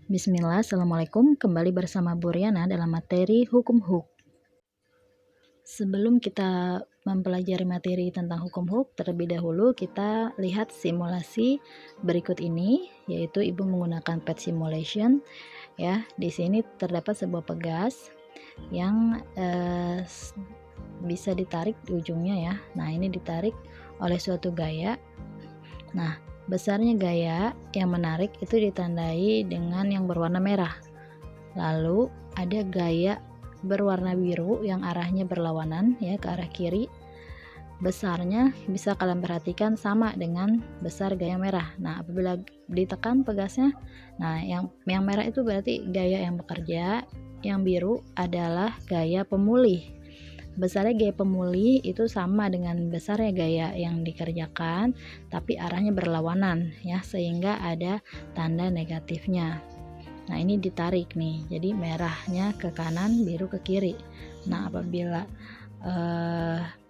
Bismillah, Assalamualaikum. Kembali bersama Bu Riana dalam materi Hukum Huk. Sebelum kita mempelajari materi tentang Hukum Huk, terlebih dahulu kita lihat simulasi berikut ini, yaitu Ibu menggunakan pet simulation. Ya, di sini terdapat sebuah pegas yang bisa ditarik di ujungnya ya. Nah, ini ditarik oleh suatu gaya. Nah, besarnya gaya yang menarik itu ditandai dengan yang berwarna merah. Lalu ada gaya berwarna biru yang arahnya berlawanan ya, ke arah kiri. Besarnya bisa kalian perhatikan sama dengan besar gaya merah. Nah, apabila ditekan pegasnya, nah yang merah itu berarti gaya yang bekerja, yang biru adalah gaya pemulih. Besarnya gaya pemulih itu sama dengan besarnya gaya yang dikerjakan, tapi arahnya berlawanan ya, sehingga ada tanda negatifnya. Nah, ini ditarik nih, jadi merahnya ke kanan, biru ke kiri. Nah, apabila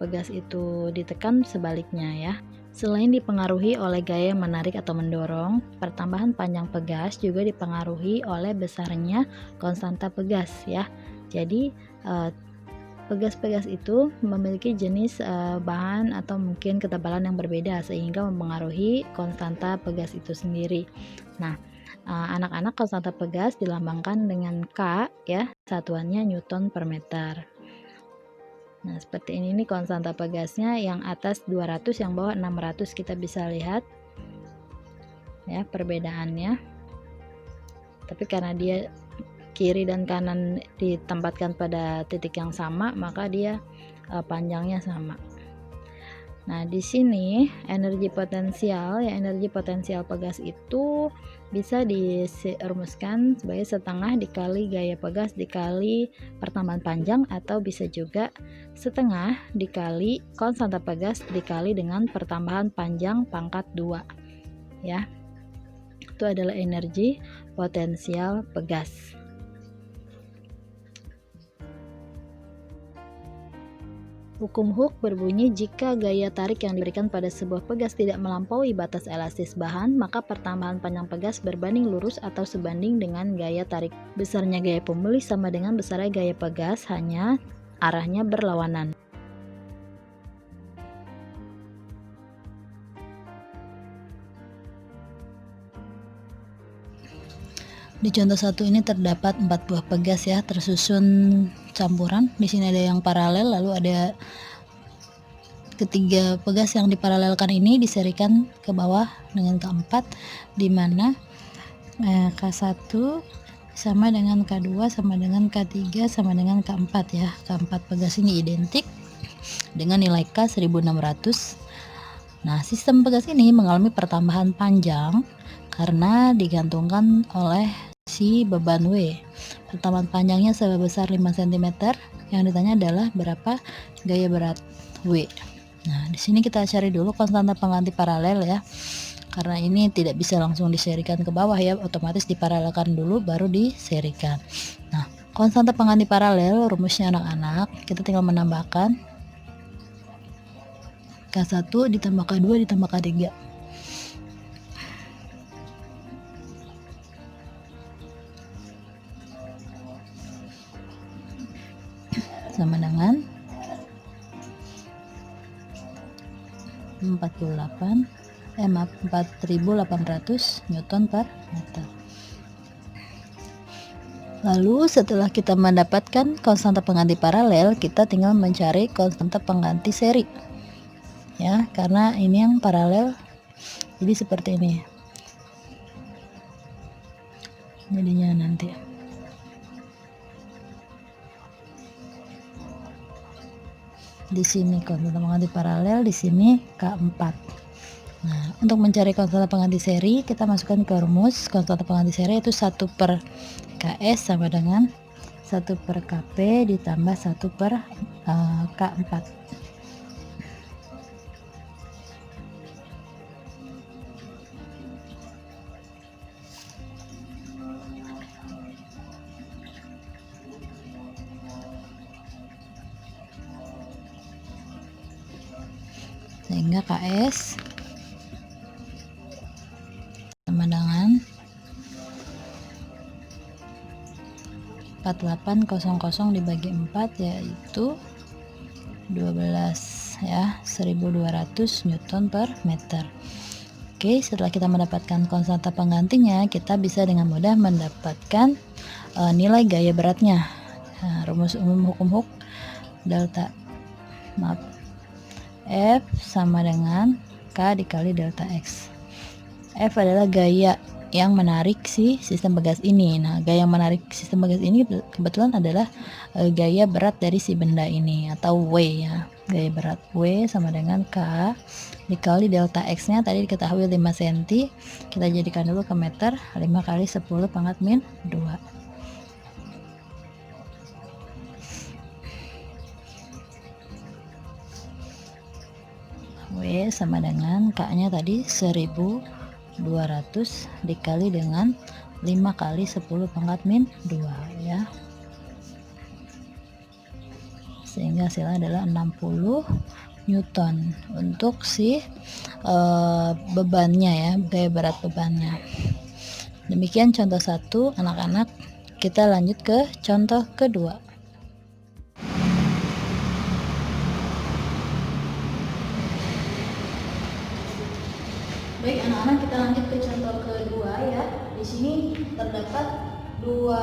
pegas itu ditekan, sebaliknya ya. Selain dipengaruhi oleh gaya menarik atau mendorong, pertambahan panjang pegas juga dipengaruhi oleh besarnya konstanta pegas ya. Jadi pegas-pegas itu memiliki jenis bahan atau mungkin ketebalan yang berbeda, sehingga mempengaruhi konstanta pegas itu sendiri. Nah, anak-anak konstanta pegas dilambangkan dengan K ya, satuannya Newton per meter. Nah, seperti ini nih konstanta pegasnya, yang atas 200, yang bawah 600. Kita bisa lihat ya perbedaannya. Tapi karena dia kiri dan kanan ditempatkan pada titik yang sama, maka dia panjangnya sama. Nah, di sini energi potensial pegas itu bisa dirumuskan sebagai setengah dikali gaya pegas dikali pertambahan panjang, atau bisa juga setengah dikali konstanta pegas dikali dengan pertambahan panjang pangkat 2 ya. Itu adalah energi potensial pegas. Hukum Huk berbunyi, jika gaya tarik yang diberikan pada sebuah pegas tidak melampaui batas elastis bahan, maka pertambahan panjang pegas berbanding lurus atau sebanding dengan gaya tarik. Besarnya gaya pemulih sama dengan besarnya gaya pegas, hanya arahnya berlawanan. Di contoh 1 ini terdapat 4 buah pegas ya, tersusun campuran. Di sini ada yang paralel, lalu ada ketiga pegas yang diparalelkan ini diserikan ke bawah dengan keempat, di mana K1 sama dengan K2 sama dengan K3 sama dengan K4 ya. Keempat pegas ini identik dengan nilai K 1600. Nah, sistem pegas ini mengalami pertambahan panjang karena digantungkan oleh si beban W. Pertambahan panjangnya sebesar 5 cm. Yang ditanya adalah berapa gaya berat W. Nah, di sini kita cari dulu konstanta pengganti paralel ya. Karena ini tidak bisa langsung diserikan ke bawah ya, otomatis diparalelkan dulu baru diserikan. Nah, konstanta pengganti paralel rumusnya anak-anak, kita tinggal menambahkan K1 ditambah K2 ditambah K3. Sama dengan 4.800 Newton per meter. Lalu setelah kita mendapatkan konstanta pengganti paralel, kita tinggal mencari konstanta pengganti seri ya, karena ini yang paralel, jadi seperti ini jadinya nanti. Di sini konstanta pengganti paralel, di sini K4. Nah, untuk mencari konstanta pengganti seri, kita masukkan ke rumus. Konstanta pengganti seri itu 1 per Ks sama dengan 1 per Kp ditambah 1 per K4. Sehingga Ks sama dengan 4800 dibagi 4 yaitu 12 ya, 1200 Newton per meter. Oke, setelah kita mendapatkan konstanta penggantinya, kita bisa dengan mudah mendapatkan nilai gaya beratnya. Nah, rumus umum hukum Hooke, F sama dengan K dikali delta X. F adalah gaya yang menarik si sistem pegas ini. Nah, gaya yang menarik sistem pegas ini kebetulan adalah gaya berat dari si benda ini atau W ya. Gaya berat W sama dengan K dikali delta X nya tadi diketahui 5 cm. Kita jadikan dulu ke meter, 5 kali 10 pangkat min 2. W sama dengan K nya tadi 1200 dikali dengan 5 kali 10 pangkat min 2 ya, sehingga hasilnya adalah 60 Newton untuk si bebannya ya, gaya berat bebannya. Demikian contoh 1 anak-anak. Kita lanjut ke contoh kedua. Baik anak-anak, kita lanjut ke contoh kedua ya. Di sini terdapat dua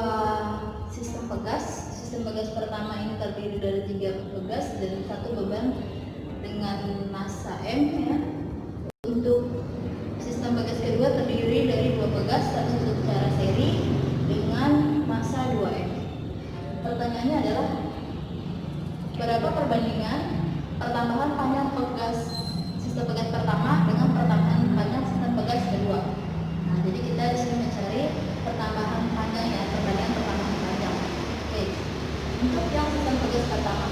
sistem pegas. Sistem pegas pertama ini terdiri dari 3 pegas dan 1 beban dengan massa M ya. Untuk sistem pegas kedua terdiri dari 2 pegas satu secara seri dengan massa 2M. Pertanyaannya adalah berapa perbandingan pertambahan panjang pegas sistem pegas pertama dengan pertambahan panjang sistem pegas kedua. Nah, jadi kita di sini mencari pertambahan panjang ya, perbandingan pertambahan panjang. Oke. Untuk yang sistem pegas pertama.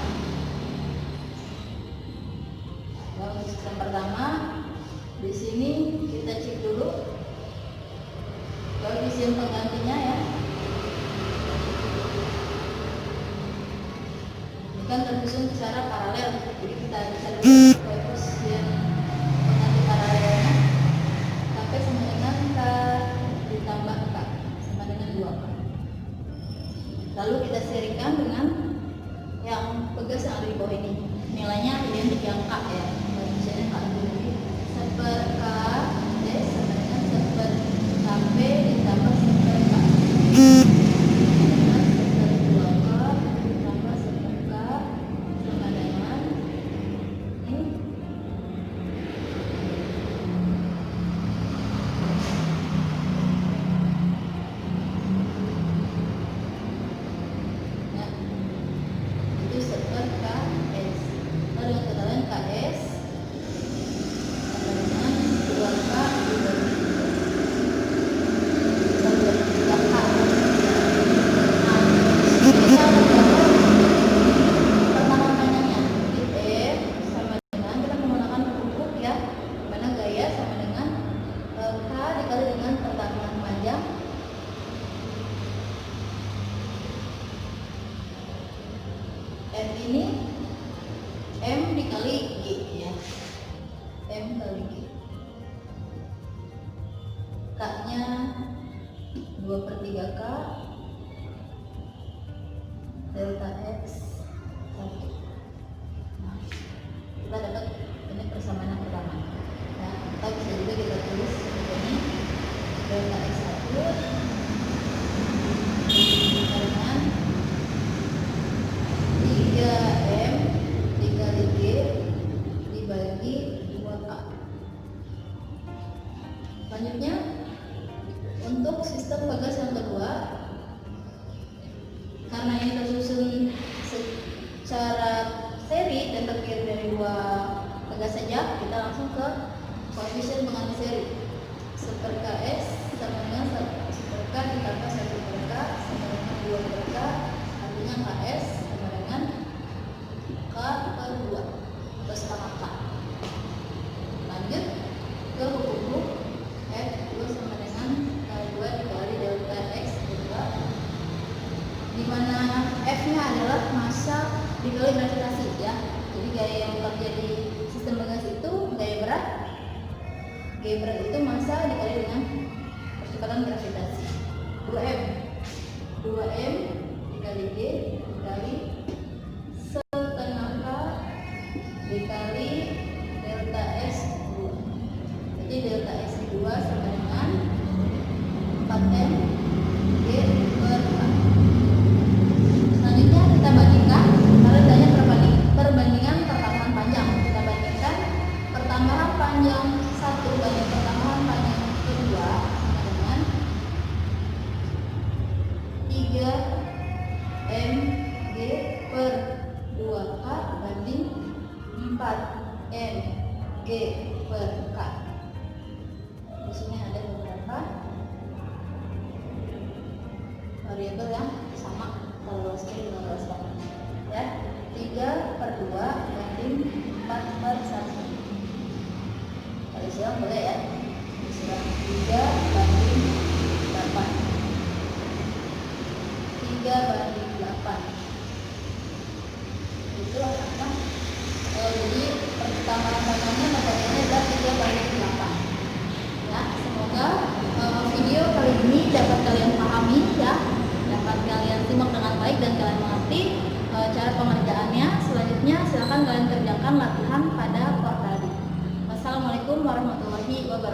Untuk sistem pertama di sini kita cek dulu koefisien penggantinya ya. Ini kan tersusun secara paralel, jadi kita bisa lihat koefisien pengganti paralelnya sampai sama dengan K ditambah K sama dengan 2K. Lalu kita serikan dengan yang pegas yang ada di bawah ini. Nilainya identik yang K ya. Koefisiennya K dulu. 1 per K sama dengan 1 per KP ditambah 1 per K. M ini M dikali G ya, M kali G. K nya 2/3 K delta X 1. Nah, kita dapat ini persamaan yang pertama. Nah, atau bisa juga kita tulis ini delta X 1 dengan 3M dikali G dibagi 2K. Selanjutnya untuk sistem pegas yang kedua, karena ini tersusun secara seri dan terdiri dari 2 pegas saja, kita langsung ke koefisien pengganti seri. 1 per KS sama dengan 1 per K ditambah 1 per K sama dengan 2 per K, artinya KS sama dengan K per 2 atau setengah K. Lanjut ke hukum F2 sama dengan K2 dikali delta X 2, di mana F nya adalah massa dikali gravitasi ya. Jadi gaya yang terjadi sistem pegas itu gaya berat itu massa dikali dengan percepatan gravitasi. 2M dikali dikali G dikali setengah K dikali delta X2. Jadi delta X2 sama dengan 4M G per K. Selanjutnya kita bandingkan, kalau ditanya perbandingan pertambahan panjang. Kita bandingkan pertambahan panjang 1 banding pertambahan panjang kedua sama dengan 3 mg per 2k banding 4 mg per k. Di sini ada beberapa variabel yang sama, kalau sini menjelaskan ya. 3 per 2 banding 4 per 1. Kalau silang boleh ya, silang 3 banding 8, 3 banding 8 itu apa? Jadi pertambahan panjangnya materinya adalah 3 banding 8 ya. Semoga video kali ini dapat kalian pahami ya, dapat kalian simak dengan baik dan kalian mengerti cara pengerjaannya. Selanjutnya silakan kalian kerjakan latihan pada portal. Wassalamualaikum warahmatullahi wabarakatuh.